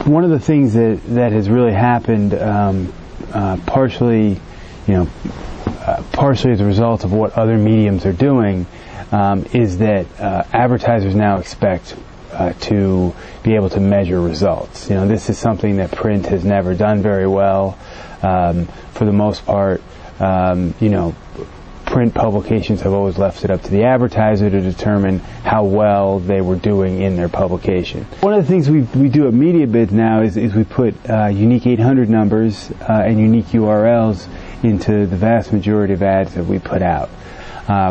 one of the things that has really happened, partially, partially as a result of what other mediums are doing, is that advertisers now expect to be able to measure results. This is something that print has never done very well. For the most part, print publications have always left it up to the advertiser to determine how well they were doing in their publication. One of the things we do at MediaBids now is we put unique 800 numbers and unique URLs into the vast majority of ads that we put out.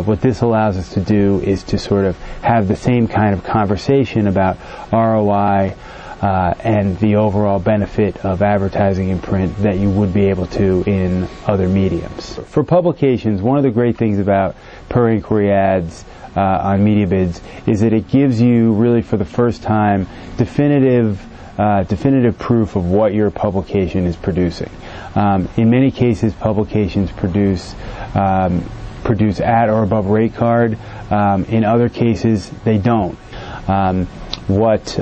What this allows us to do is to sort of have the same kind of conversation about ROI and the overall benefit of advertising in print that you would be able to in other mediums. For publications, one of the great things about per inquiry ads on MediaBids is that it gives you, really for the first time, definitive proof of what your publication is producing. In many cases, publications produce at or above rate card. In other cases, they don't. What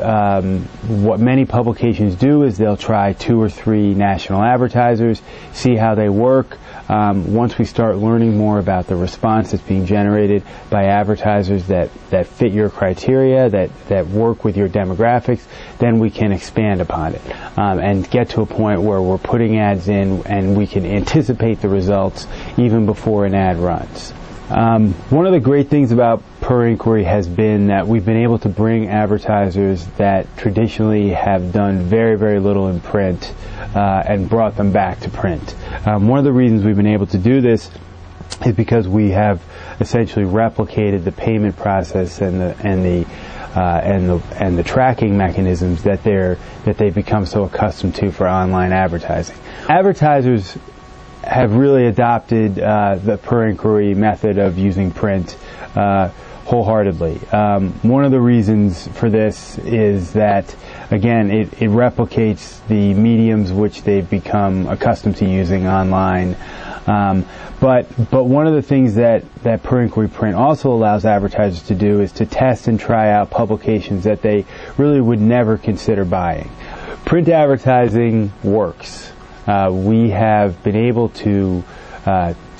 many publications do is they'll try 2 or 3 national advertisers, see how they work. Once we start learning more about the response that's being generated by advertisers that fit your criteria, that work with your demographics, then we can expand upon it and get to a point where we're putting ads in and we can anticipate the results even before an ad runs. One of the great things about per inquiry has been that we've been able to bring advertisers that traditionally have done very, very little in print and brought them back to print. One of the reasons we've been able to do this is because we have essentially replicated the payment process and the tracking mechanisms that they've become so accustomed to for online advertising. Advertisers have really adopted the per inquiry method of using print wholeheartedly. One of the reasons for this is that, again, it replicates the mediums which they've become accustomed to using online. But one of the things that per inquiry print also allows advertisers to do is to test and try out publications that they really would never consider buying. Print advertising works. We have been able to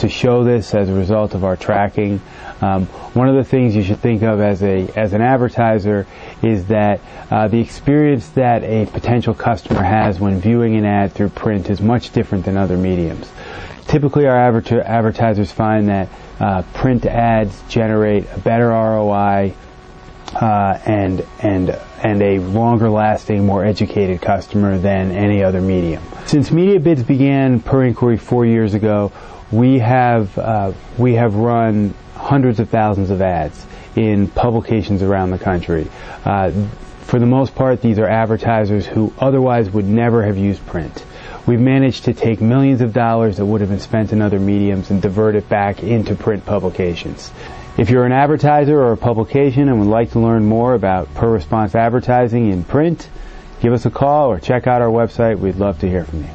show this as a result of our tracking. One of the things you should think of as an advertiser is that the experience that a potential customer has when viewing an ad through print is much different than other mediums. Typically, our advertisers find that print ads generate a better ROI and a longer-lasting, more educated customer than any other medium. Since MediaBids began per inquiry 4 years ago, we have run hundreds of thousands of ads in publications around the country. For the most part, these are advertisers who otherwise would never have used print. We've managed to take millions of dollars that would have been spent in other mediums and divert it back into print publications. If you're an advertiser or a publication and would like to learn more about per response advertising in print, give us a call or check out our website. We'd love to hear from you.